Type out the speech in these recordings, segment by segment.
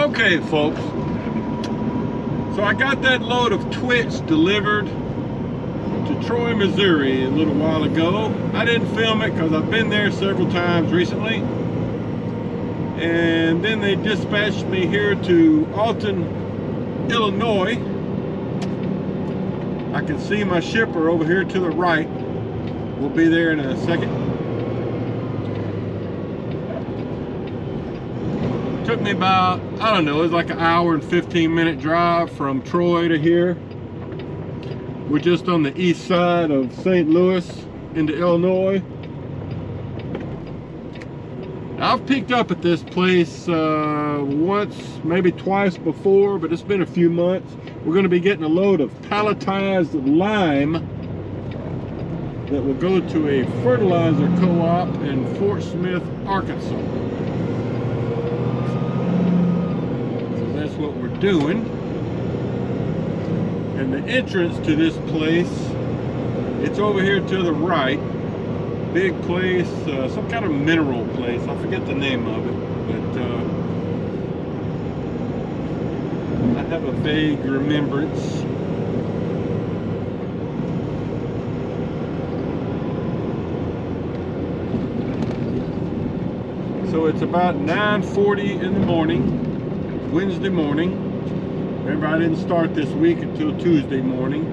Okay, folks, so I got that load of twits delivered to Troy, Missouri a little while ago. I didn't film it because I've been there several times recently. And then they dispatched me here to Alton, Illinois. I can see my shipper over here to the right. We'll be there in a second. Took me about, I don't know, it was like an hour and 15-minute drive from Troy to here. We're just on the east side of St. Louis into Illinois. I've picked up at this place once, maybe twice before, but it's been a few months. We're going to be getting a load of palletized lime that will go to a fertilizer co-op in Fort Smith, Arkansas. That's what we're doing. And the entrance to this place, it's over here to the right. Big place, some kind of mineral place. I forget the name of it, but I have a vague remembrance. So it's about 9:40 in the morning. Wednesday morning. Remember, I didn't start this week until Tuesday morning.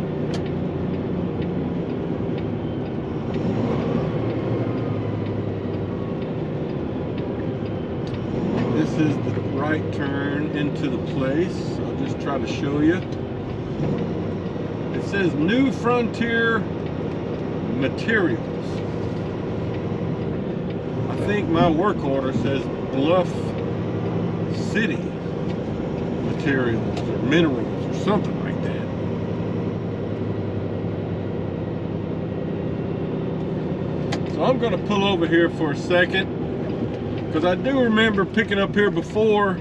This is the right turn into the place. I'll just try to show you. It says New Frontier Materials. I think my work order says Bluff City Materials or Minerals or something like that. So I'm going to pull over here for a second because I do remember picking up here before.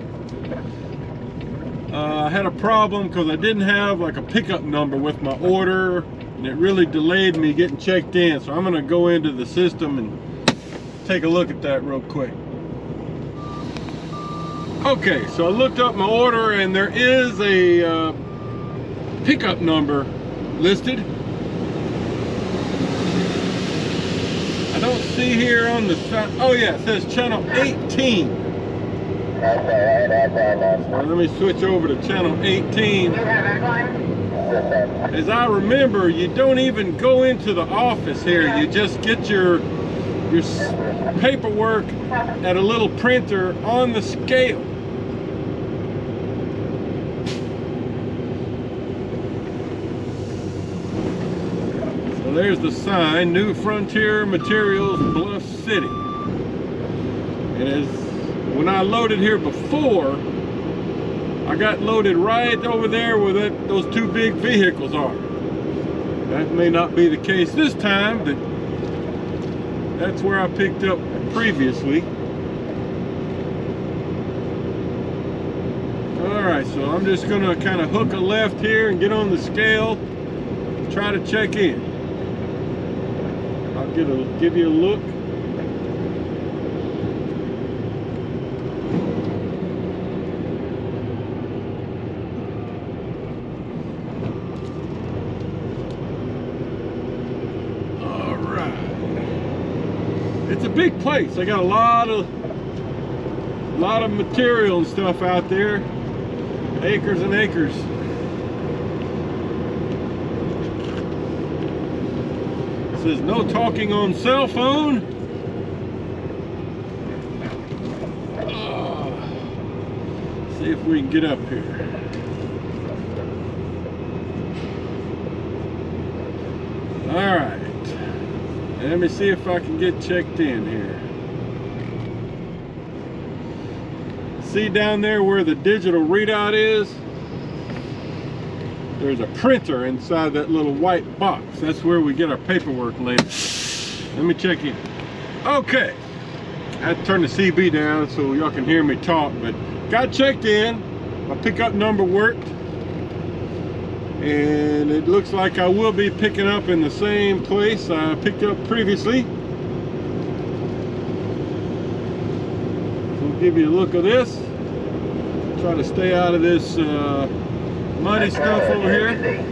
I had a problem because I didn't have like a pickup number with my order, and it really delayed me getting checked in. So I'm going to go into the system and take a look at that real quick. Okay, so I looked up my order and there is a pickup number listed. I don't see here on the side. Oh yeah, it says channel 18. So let me switch over to channel 18. As I remember, you don't even go into the office here. You just get your paperwork at a little printer on the scale. So there's the sign, New Frontier Materials, Bluff City. And as when I loaded here before, I got loaded right over there where those two big vehicles are. That may not be the case this time, but that's where I picked up previously. Alright, so I'm just going to kind of hook a left here and get on the scale, try to check in. I'll give you a look. It's a big place. They got a lot of material and stuff out there. Acres and acres. It says no talking on cell phone. See if we can get up here. All right. Let me see if I can get checked in here. See down there where the digital readout is? There's a printer inside that little white box. That's where we get our paperwork later. Let me check in. Okay. I had to turn the CB down so y'all can hear me talk, but got checked in. My pickup number worked. And it looks like I will be picking up in the same place I picked up previously. So I'll give you a look at this. Try to stay out of this muddy stuff over here.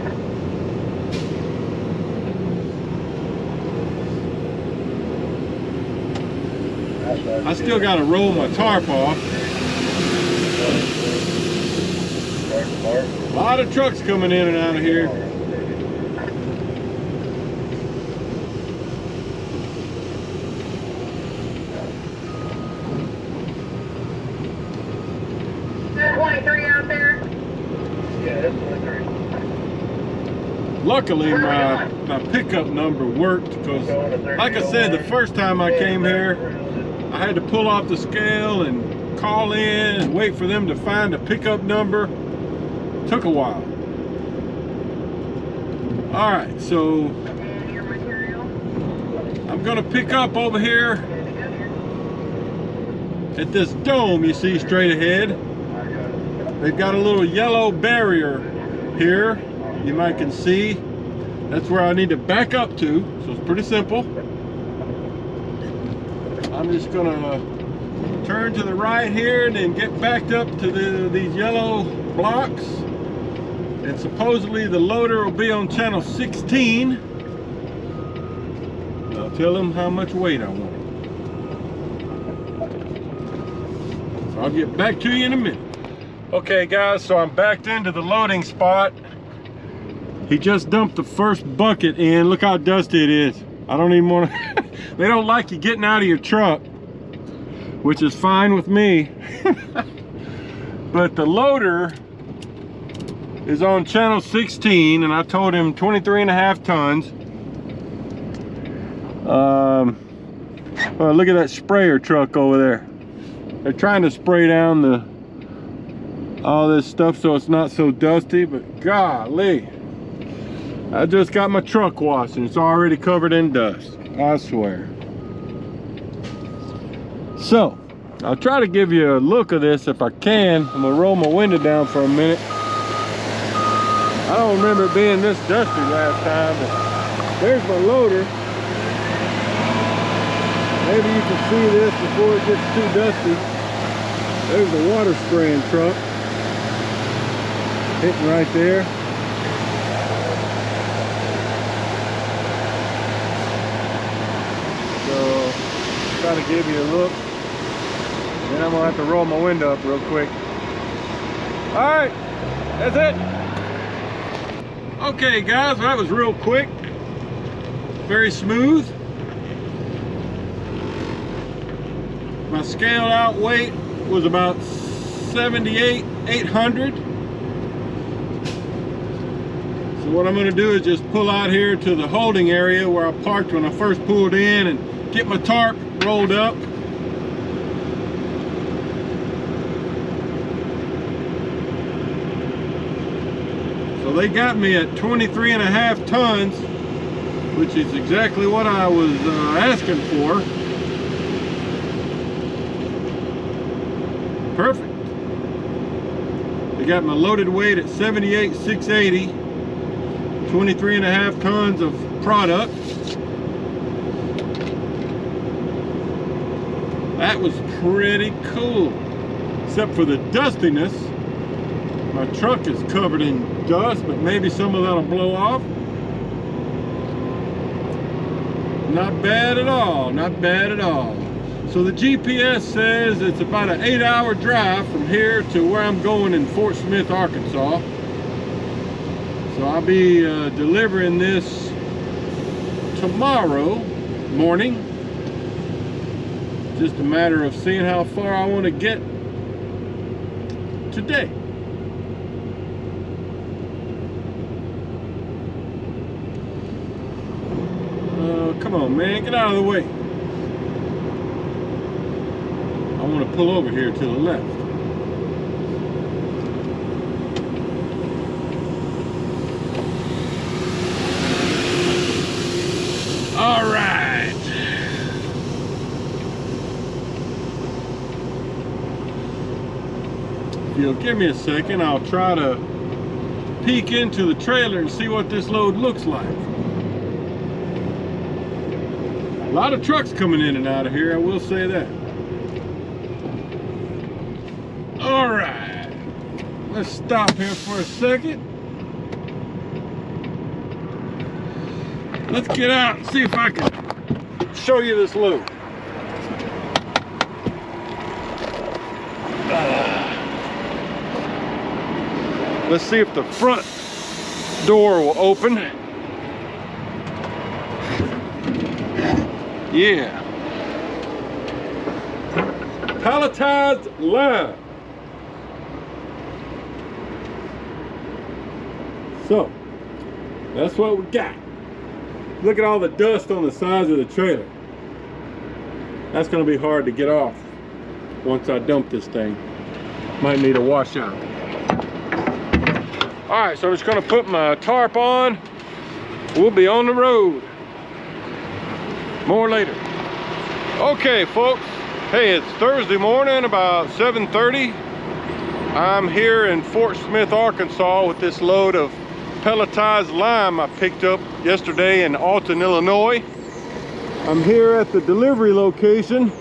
I still got to roll my tarp off. A lot of trucks coming in and out of here. Out there? Yeah, that's 23. Luckily, my pickup number worked because, like I said, the first time I came here, I had to pull off the scale and call in and wait for them to find a pickup number. Took a while. All right, so I'm gonna pick up over here at this dome you see straight ahead. They've got a little yellow barrier here, you might can see. That's where I need to back up to, so it's pretty simple. I'm just gonna turn to the right here and then get backed up to these yellow blocks. And supposedly the loader will be on channel 16. I'll tell them how much weight I want. So I'll get back to you in a minute. Okay guys, so I'm backed into the loading spot. He just dumped the first bucket in. Look how dusty it is. I don't even want to, they don't like you getting out of your truck, which is fine with me. But the loader is on channel 16 and I told him 23.5 tons. Oh, look at that sprayer truck over there. They're trying to spray down all this stuff so it's not so dusty, but golly, I just got my truck washed and it's already covered in dust, I swear. So I'll try to give you a look of this if I can. I'm gonna roll my window down for a minute. I don't remember it being this dusty last time, but there's my loader. Maybe you can see this before it gets too dusty. There's the water spraying truck. Hitting right there. So, try to give you a look. Then I'm gonna have to roll my window up real quick. All right, that's it. Okay guys, well, that was real quick. Very smooth. My scaled out weight was about 78,800. So what I'm going to do is just pull out here to the holding area where I parked when I first pulled in and get my tarp rolled up. So they got me at 23.5 tons, which is exactly what I was asking for. Perfect. They got my loaded weight at 78,680, 23.5 tons of product. That was pretty cool, except for the dustiness. My truck is covered in dust, but maybe some of that'll blow off. Not bad at all, not bad at all. So the GPS says it's about an 8-hour drive from here to where I'm going in Fort Smith, Arkansas. So I'll be delivering this tomorrow morning. Just a matter of seeing how far I want to get today. Come on, man, get out of the way. I want to pull over here to the left. All right. If you'll give me a second, I'll try to peek into the trailer and see what this load looks like. A lot of trucks coming in and out of here, I will say that. All right. Let's stop here for a second. Let's get out and see if I can show you this load. Let's see if the front door will open. Yeah. Palletized lime. So, that's what we got. Look at all the dust on the sides of the trailer. That's gonna be hard to get off once I dump this thing. Might need a washout. All right, so I'm just gonna put my tarp on. We'll be on the road. More later. Okay, folks. Hey, it's Thursday morning, about 7:30. I'm here in Fort Smith, Arkansas with this load of pelletized lime I picked up yesterday in Alton, Illinois. I'm here at the delivery location.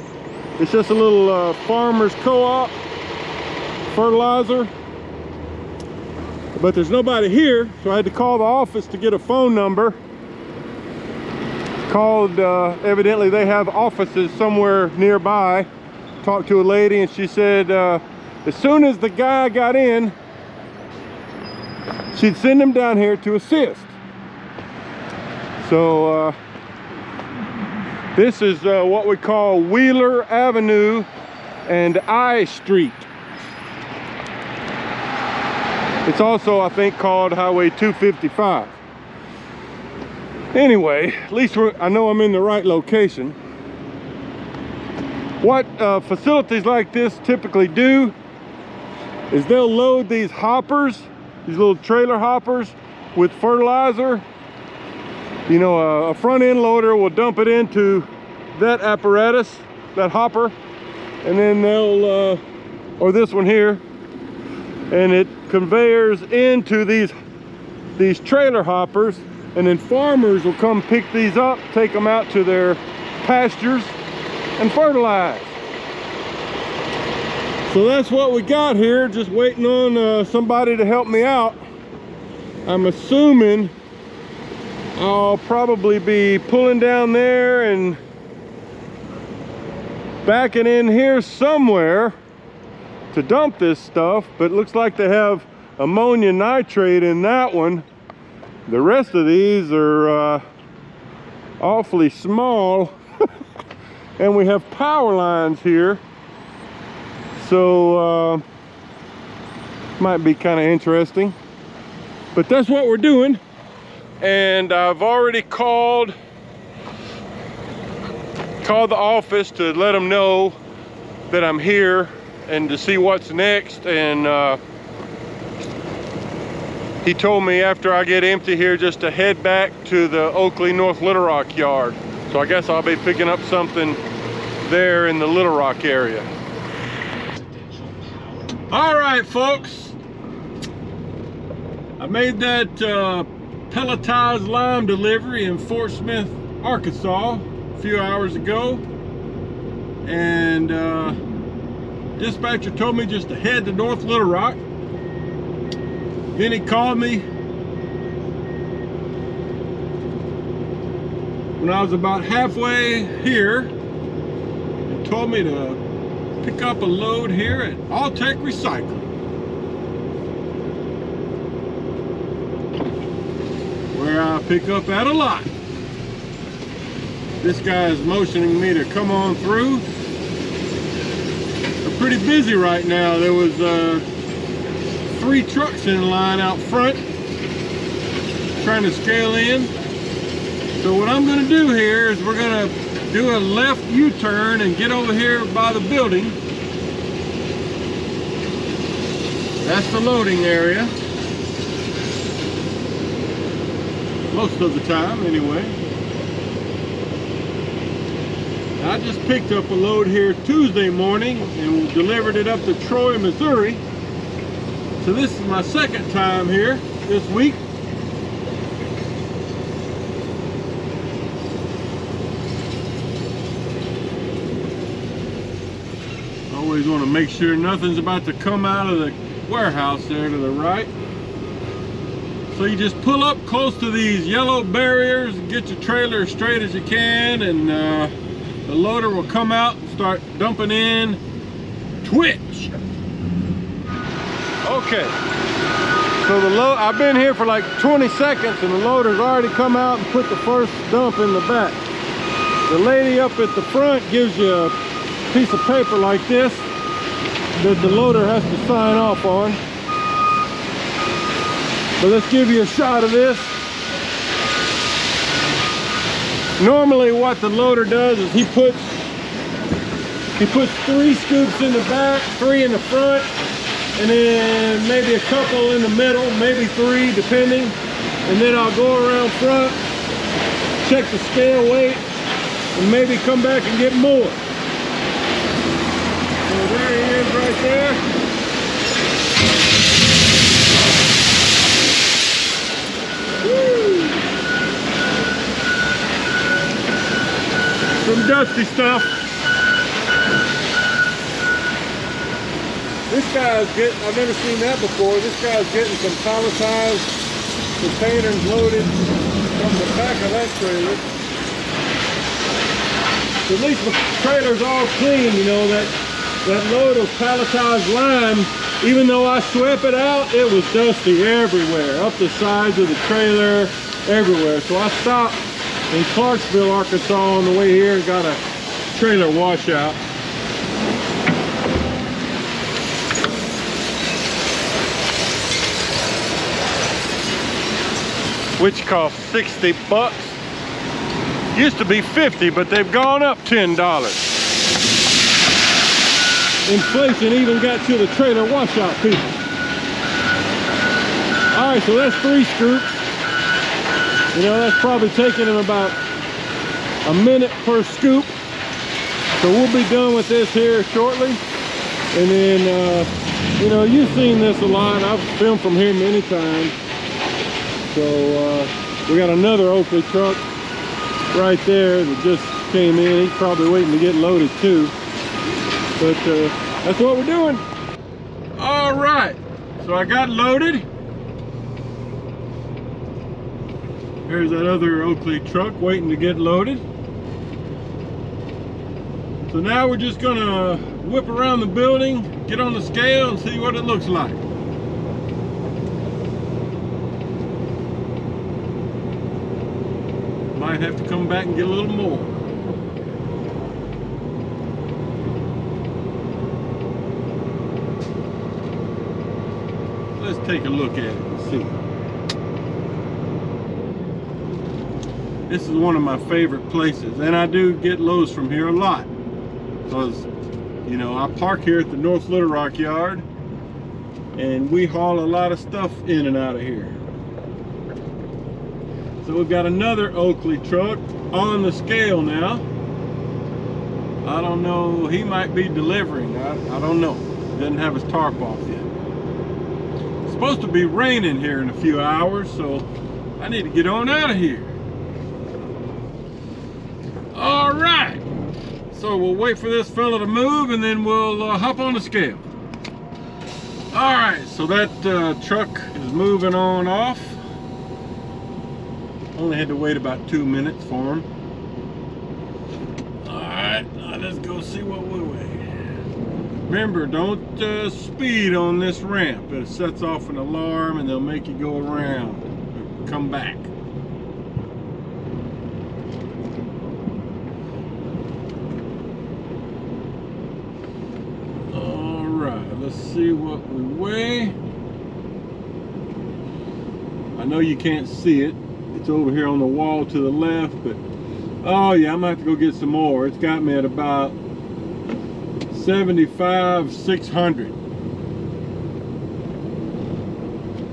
It's just a little farmer's co-op fertilizer. But there's nobody here, so I had to call the office to get a phone number. Called, evidently they have offices somewhere nearby. Talked to a lady and she said as soon as the guy got in, she'd send him down here to assist. So this is what we call Wheeler Avenue and I Street. It's also, I think, called Highway 255. Anyway, at least I know I'm in the right location. What facilities like this typically do is they'll load these hoppers, these little trailer hoppers, with fertilizer. You know, a front end loader will dump it into that apparatus, that hopper, and then they'll, or this one here, and it conveyors into these trailer hoppers, and then farmers will come pick these up, take them out to their pastures and fertilize. So that's what we got here, just waiting on somebody to help me out. I'm assuming I'll probably be pulling down there and backing in here somewhere to dump this stuff, but it looks like they have ammonia nitrate in that one. The rest of these are awfully small. And we have power lines here, so might be kind of interesting, but that's what we're doing. And I've already called the office to let them know that I'm here and to see what's next. And he told me after I get empty here just to head back to the Oakley, North Little Rock yard. So I guess I'll be picking up something there in the Little Rock area. All right, folks. I made that pelletized lime delivery in Fort Smith, Arkansas a few hours ago. And dispatcher told me just to head to North Little Rock. Then he called me when I was about halfway here and told me to pick up a load here at Alltech Recycling, where I pick up at a lot. This guy is motioning me to come on through. They're pretty busy right now. There was 3 trucks in line out front trying to scale in. So what I'm going to do here is we're going to do a left U-turn and get over here by the building. That's the loading area. Most of the time, anyway. I just picked up a load here Tuesday morning and delivered it up to Troy, Missouri. So this is my second time here this week. Always want to make sure nothing's about to come out of the warehouse there to the right. So you just pull up close to these yellow barriers and get your trailer as straight as you can, and the loader will come out and start dumping in. Twitch. Okay. So I've been here for like 20 seconds and the loader's already come out and put the first dump in the back. The lady up at the front gives you a piece of paper like this that the loader has to sign off on. But let's give you a shot of this. Normally what the loader does is he puts 3 scoops in the back, 3 in the front, and then maybe a couple in the middle, maybe 3 depending. And then I'll go around front, check the scale weight, and maybe come back and get more. So there he is right there. Woo! Some dusty stuff. This guy's getting, I've never seen that before. This guy's getting some palletized containers loaded from the back of that trailer. At least the trailer's all clean, you know, that load of palletized lime, even though I swept it out, it was dusty everywhere, up the sides of the trailer, everywhere. So I stopped in Clarksville, Arkansas on the way here and got a trailer washout. Which cost 60 bucks. Used to be 50, but they've gone up $10. Inflation even got to the trailer washout people. All right, so that's 3 scoops. You know, that's probably taking them about a minute per scoop. So we'll be done with this here shortly. And then, you know, you've seen this a lot. I've filmed from here many times. So we got another Oakley truck right there that just came in. He's probably waiting to get loaded too. But that's what we're doing. All right, so I got loaded. Here's that other Oakley truck waiting to get loaded. So now we're just gonna whip around the building, get on the scale and see what it looks like. Might have to come back and get a little more. Let's take a look at it and see. This is one of my favorite places, and I do get loads from here a lot. Because, you know, I park here at the North Little Rock yard, and we haul a lot of stuff in and out of here. So we've got another Oakley truck on the scale now. I don't know, he might be delivering. I don't know. Doesn't have his tarp off yet. It's supposed to be raining here in a few hours, so I need to get on out of here. All right. So we'll wait for this fella to move and then we'll hop on the scale. All right, so that truck is moving on off. Only had to wait about 2 minutes for him. All right, now let's go see what we weigh. Remember, don't speed on this ramp. It sets off an alarm and they'll make you go around, come back. All right, let's see what we weigh. I know you can't see it. It's over here on the wall to the left, but oh yeah, I'm gonna have to go get some more. It's got me at about 75,600,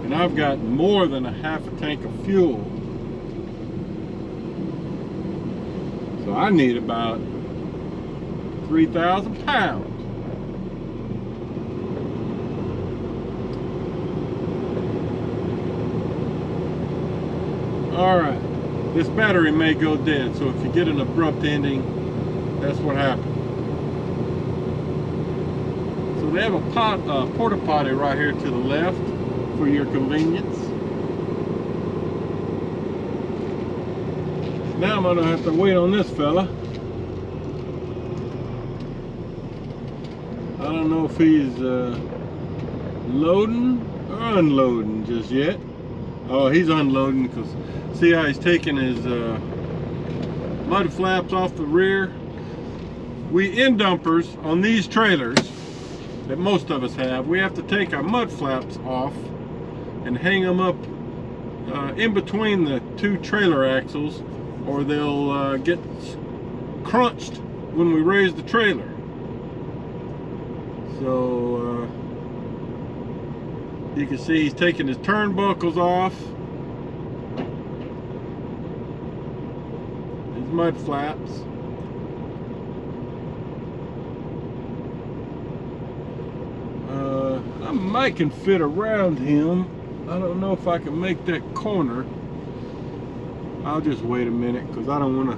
and I've got more than a half a tank of fuel, so I need about 3,000 pounds. All right, this battery may go dead, so if you get an abrupt ending, that's what happened. So they have a porta potty right here to the left for your convenience. Now I'm gonna have to wait on this fella. I don't know if he's loading or unloading just yet. Oh, he's unloading, because see how he's taking his mud flaps off the rear. We end dumpers on these trailers that most of us have, we have to take our mud flaps off and hang them up in between the two trailer axles, or they'll get crunched when we raise the trailer. So you can see he's taking his turnbuckles off, his mud flaps. I might can fit around him. I don't know if I can make that corner. I'll just wait a minute, because I don't want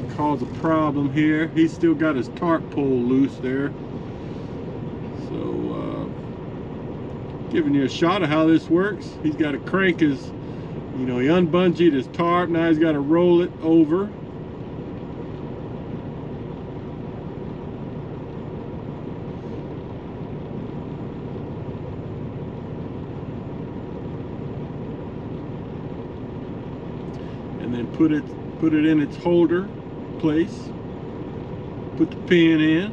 to cause a problem here. He's still got his tarp pole loose there. So giving you a shot of how this works. He's got to crank his, he unbungeed his tarp. Now he's got to roll it over. And then put it in its holder place. Put the pin in.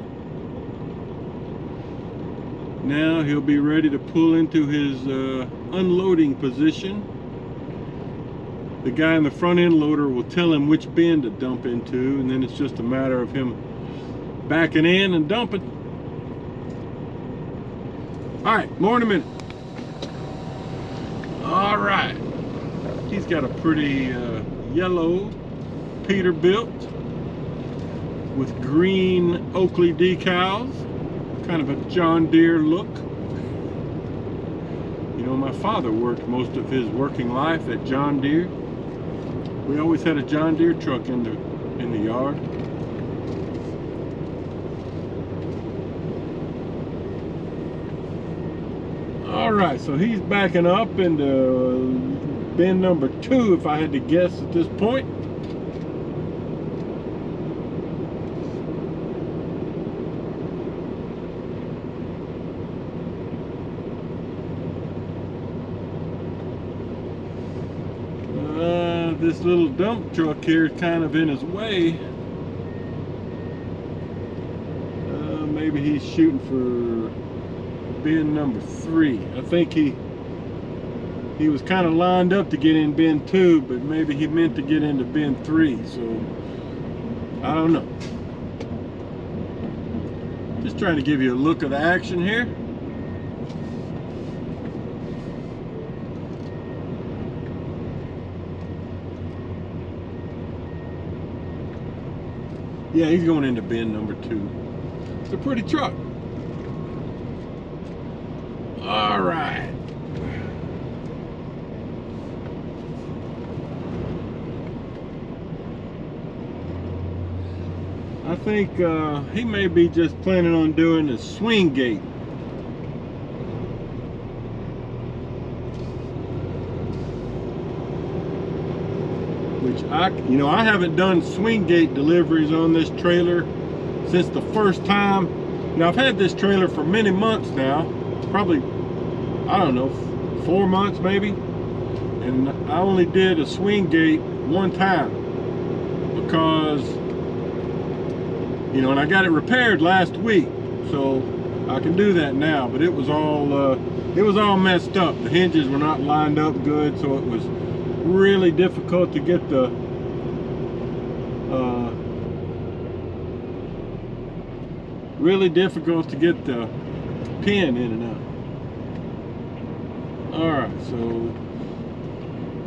Now he'll be ready to pull into his unloading position. The guy in the front end loader will tell him which bin to dump into, and then it's just a matter of him backing in and dumping. All right, more in a minute. All right, he's got a pretty yellow Peterbilt with green Oakley decals, kind of a John Deere look. My father worked most of his working life at John Deere. We always had a John Deere truck in the yard. All right, so he's backing up into bin number 2, if I had to guess at this point. This little dump truck here is kind of in his way. Maybe he's shooting for bin number 3. I think he was kind of lined up to get in bin 2, but maybe he meant to get into bin 3, so I don't know. Just trying to give you a look of the action here. Yeah, he's going into bin number 2. It's a pretty truck. All right. I think he may be just planning on doing a swing gate. Which I haven't done swing gate deliveries on this trailer since the first time. Now I've had this trailer for many months now, probably, I don't know, 4 months maybe, and I only did a swing gate one time because, and I got it repaired last week, so I can do that now. But it was all messed up. The hinges were not lined up good, so it was really difficult to get the pin in and out. All right, so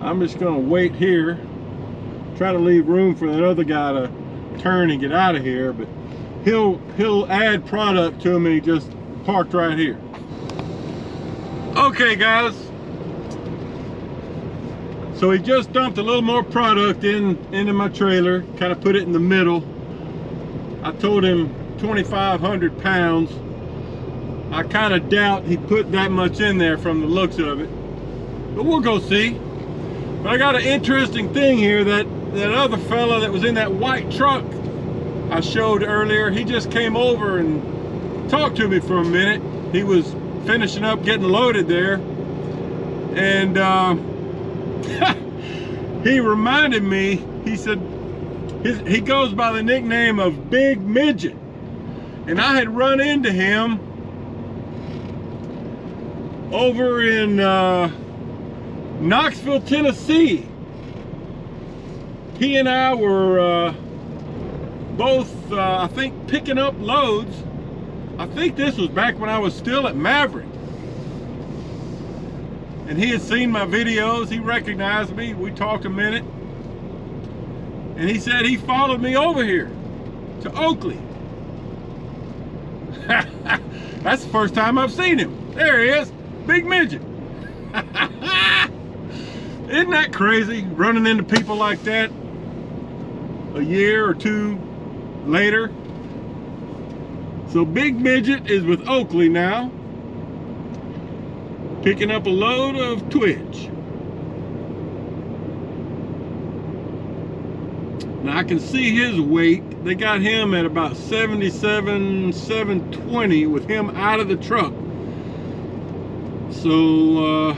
I'm just gonna wait here, try to leave room for that other guy to turn and get out of here, but he'll add product to me. Just parked right here. Okay guys, so he just dumped a little more product into my trailer, kind of put it in the middle. I told him 2,500 pounds. I kind of doubt he put that much in there from the looks of it, but we'll go see. But I got an interesting thing here. That other fella that was in that white truck I showed earlier, he just came over and talked to me for a minute. He was finishing up getting loaded there, and he reminded me, he said he goes by the nickname of Big Midget, and I had run into him over in Knoxville, Tennessee. He and I were both, I think, picking up loads. I think this was back when I was still at Maverick. And he had seen my videos, he recognized me, we talked a minute. And he said he followed me over here to Oakley. That's the first time I've seen him. There he is, Big Midget. Isn't that crazy, running into people like that a year or two later? So Big Midget is with Oakley now, picking up a load of twitch. Now I can see his weight. They got him at about 77, 720 with him out of the truck. So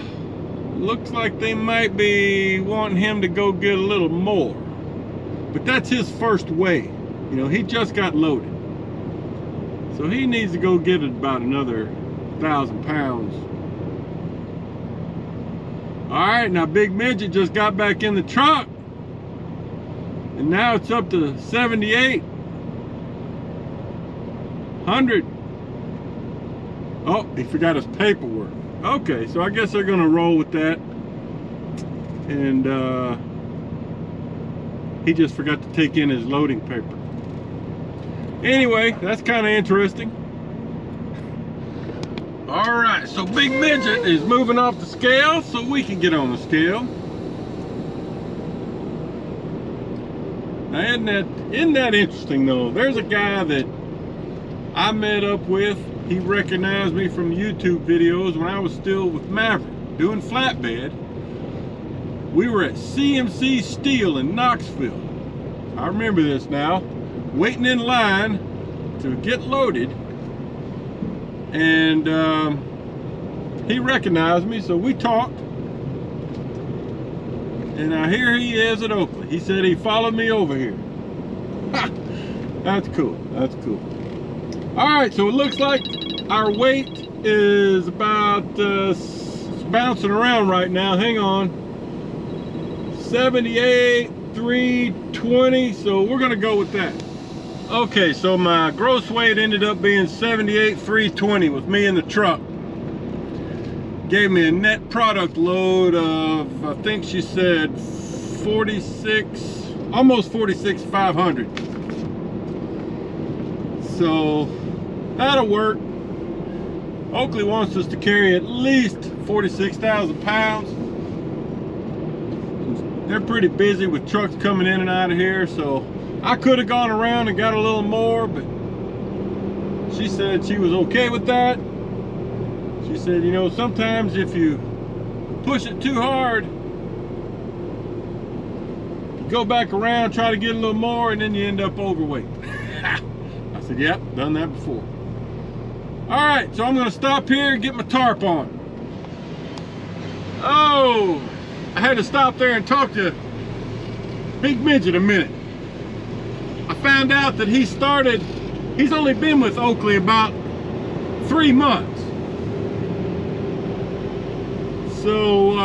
looks like they might be wanting him to go get a little more. But that's his first weigh. You know, he just got loaded. So he needs to go get about another 1,000 pounds. All right, now Big Midget just got back in the truck, and now it's up to 7,800. Oh, he forgot his paperwork. Okay, so I guess they're gonna roll with that. And he just forgot to take in his loading paper. Anyway, that's kind of interesting. All right, so Big Midget is moving off the scale so we can get on the scale. Now, isn't that interesting though? There's a guy that I met up with. He recognized me from YouTube videos when I was still with Maverick doing flatbed. We were at CMC Steel in Knoxville. I remember this now. Waiting in line to get loaded, and he recognized me, so we talked, and now here he is at Oakley. He said he followed me over here. Ha! That's cool, that's cool. All right, so it looks like our weight is about bouncing around right now. Hang on, 78,320, so we're gonna go with that. Okay, so my gross weight ended up being 78,320 with me in the truck. Gave me a net product load of, I think she said 46, almost 46,500. So that'll work. Oakley wants us to carry at least 46,000 pounds. They're pretty busy with trucks coming in and out of here, so I could have gone around and got a little more, but she said she was okay with that. She said, you know, sometimes if you push it too hard, you go back around, try to get a little more, and then you end up overweight. I said, yep, done that before. All right, so I'm gonna stop here and get my tarp on. Oh, I had to stop there and talk to Big Midget a minute. I found out that he's only been with Oakley about 3 months. So,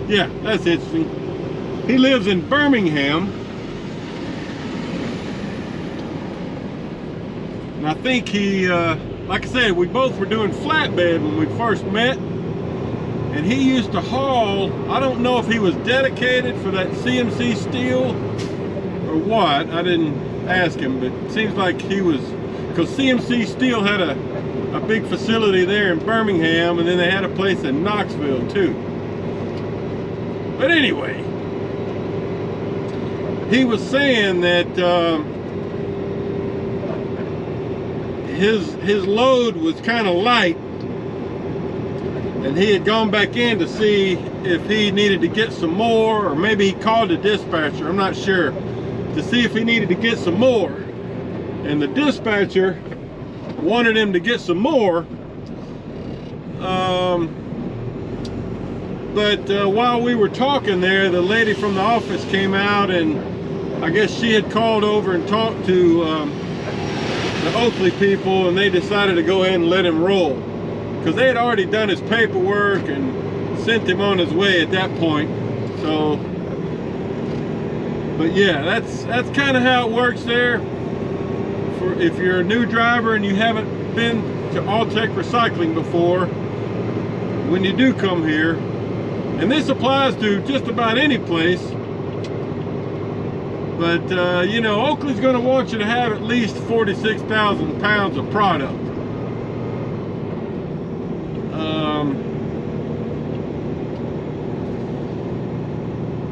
yeah, that's interesting. He lives in Birmingham. And I think he, like I said, we both were doing flatbed when we first met. And he used to haul, I don't know if he was dedicated for that CMC Steel or what. I didn't ask him, but it seems like he was, because CMC Steel had a big facility there in Birmingham, and then they had a place in Knoxville too. But anyway, he was saying that his load was kind of light, and he had gone back in to see if he needed to get some more, or maybe he called the dispatcher, I'm not sure, to see if he needed to get some more. And the dispatcher wanted him to get some more. But while we were talking there, the lady from the office came out, and I guess she had called over and talked to the Oakley people, and they decided to go ahead and let him roll, because they had already done his paperwork and sent him on his way at that point. So, but yeah, that's kind of how it works there. For if you're a new driver and you haven't been to Alltech Recycling before, when you do come here, and this applies to just about any place, but you know, Oakley's going to want you to have at least 46,000 pounds of product.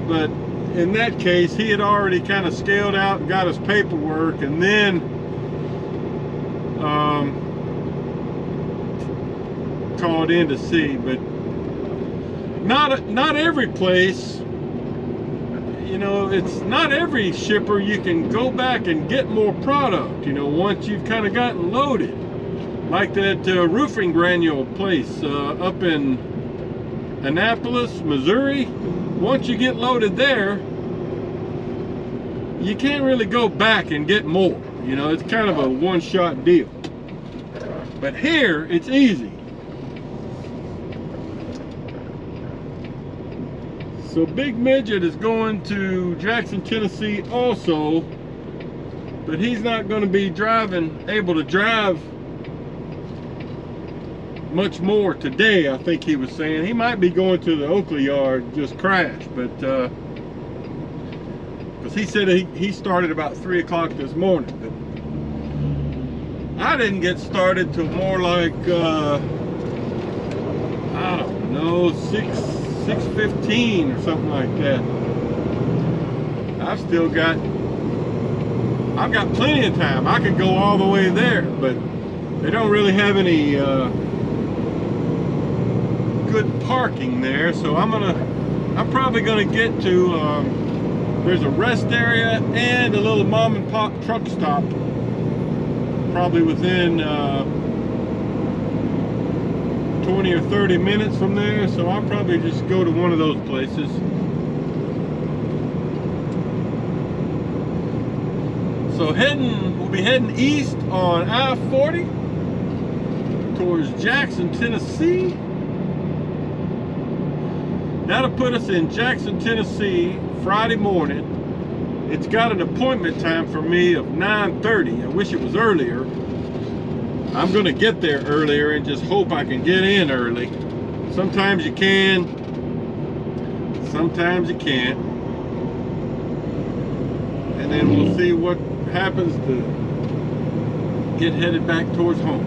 But in that case, he had already kind of scaled out and got his paperwork, and then called in to see. But not every place, you know, it's not every shipper you can go back and get more product, you know, once you've kind of gotten loaded. Like that roofing granule place up in Annapolis, Missouri. Once you get loaded there, you can't really go back and get more. You know, it's kind of a one-shot deal. But here, it's easy. So Big Midget is going to Jackson, Tennessee also, but he's not going to be able to drive much more today, I think he was saying. He might be going to the Oakley yard, just crash, but because he said he started about 3 o'clock this morning. But I didn't get started till more like I don't know, 6:15 or something like that. I've got plenty of time. I could go all the way there, but they don't really have any good parking there, so I'm probably gonna get to there's a rest area and a little mom and pop truck stop probably within 20 or 30 minutes from there, so I'll probably just go to one of those places. So we'll be heading east on I-40 towards Jackson, Tennessee. That'll put us in Jackson, Tennessee Friday morning. It's got an appointment time for me of 9:30. I wish it was earlier. I'm gonna get there earlier and just hope I can get in early. Sometimes you can, sometimes you can't. And then we'll see what happens to get headed back towards home.